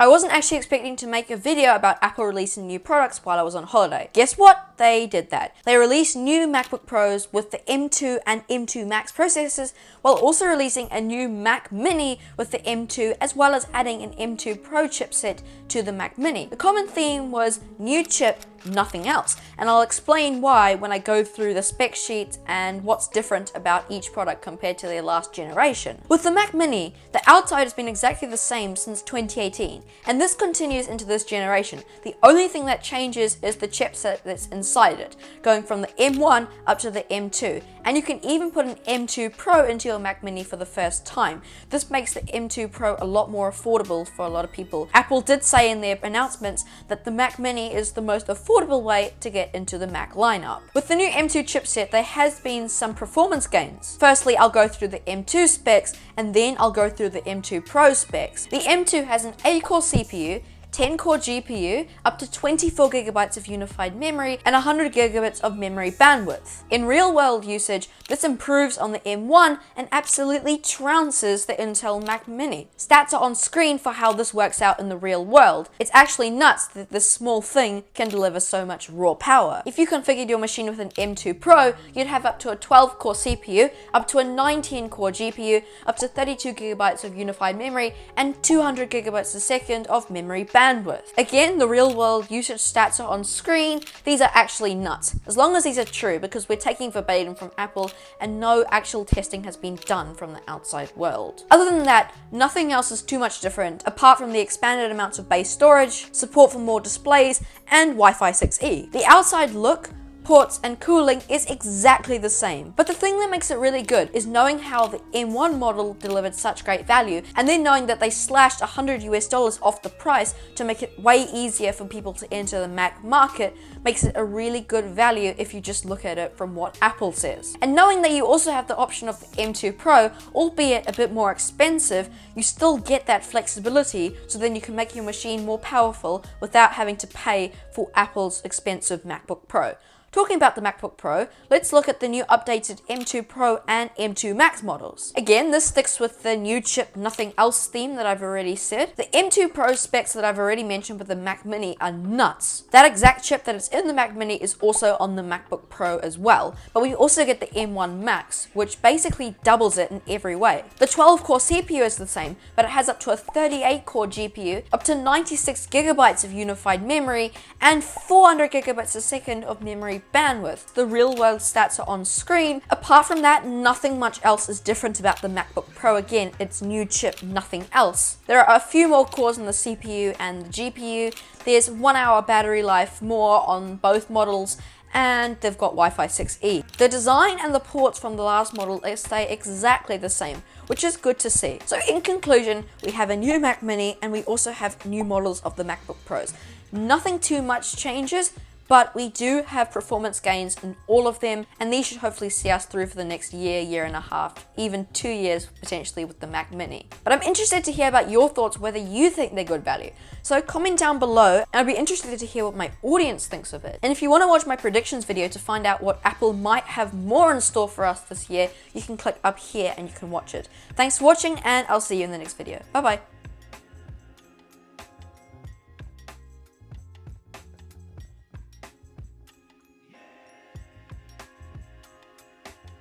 I wasn't actually expecting to make a video about Apple releasing new products while I was on holiday. Guess what? They did that. They released new MacBook Pros with the M2 and M2 Max processors, while also releasing a new Mac Mini with the M2, as well as adding an M2 Pro chipset to the Mac Mini. The common theme was new chip, nothing else, and I'll explain why when I go through the spec sheet and what's different about each product compared to their last generation. With the Mac Mini, the outside has been exactly the same since 2018, and this continues into this generation. The only thing that changes is the chipset that's inside it, going from the M1 up to the M2, and you can even put an M2 Pro into your Mac Mini for the first time. This makes the M2 Pro a lot more affordable for a lot of people. Apple did say in their announcements that the Mac Mini is the most affordable way to get into the Mac lineup. With the new M2 chipset, there has been some performance gains. Firstly, I'll go through the M2 specs, and then I'll go through the M2 Pro specs. The M2 has an 8-core CPU, 10-core GPU, up to 24 gigabytes of unified memory, and 100 gigabits of memory bandwidth. In real-world usage, this improves on the M1 and absolutely trounces the Intel Mac Mini. Stats are on screen for how this works out in the real world. It's actually nuts that this small thing can deliver so much raw power. If you configured your machine with an M2 Pro, you'd have up to a 12-core CPU, up to a 19-core GPU, up to 32 gigabytes of unified memory, and 200 gigabytes a second of memory bandwidth. Again, the real world usage stats are on screen. These are actually nuts, as long as these are true, because we're taking verbatim from Apple and no actual testing has been done from the outside world. Other than that, nothing else is too much different, apart from the expanded amounts of base storage, support for more displays, and Wi-Fi 6E. The outside look, ports, and cooling is exactly the same. But the thing that makes it really good is knowing how the M1 model delivered such great value, and then knowing that they slashed $100 off the price to make it way easier for people to enter the Mac market makes it a really good value if you just look at it from what Apple says. And knowing that you also have the option of the M2 Pro, albeit a bit more expensive, you still get that flexibility, so then you can make your machine more powerful without having to pay for Apple's expensive MacBook Pro. Talking about the MacBook Pro, let's look at the new updated M2 Pro and M2 Max models. Again, this sticks with the new chip, nothing else theme that I've already said. The M2 Pro specs that I've already mentioned with the Mac Mini are nuts. That exact chip that is in the Mac Mini is also on the MacBook Pro as well, but we also get the M1 Max, which basically doubles it in every way. The 12-core CPU is the same, but it has up to a 38-core GPU, up to 96 gigabytes of unified memory, and 400 gigabits a second of memory bandwidth. The real world stats are on screen. Apart from that, nothing much else is different about the MacBook Pro. Again, it's new chip, nothing else. There are a few more cores in the CPU and the GPU. There's 1 hour battery life more on both models, and they've got Wi-Fi 6E. The design and the ports from the last model stay exactly the same, which is good to see. So in conclusion, we have a new Mac Mini and we also have new models of the MacBook Pros. Nothing too much changes, but we do have performance gains in all of them, and these should hopefully see us through for the next year, year and a half, even 2 years potentially with the Mac Mini. But I'm interested to hear about your thoughts, whether you think they're good value. So comment down below, and I'd be interested to hear what my audience thinks of it. And if you want to watch my predictions video to find out what Apple might have more in store for us this year, you can click up here and you can watch it. Thanks for watching, and I'll see you in the next video. Bye bye.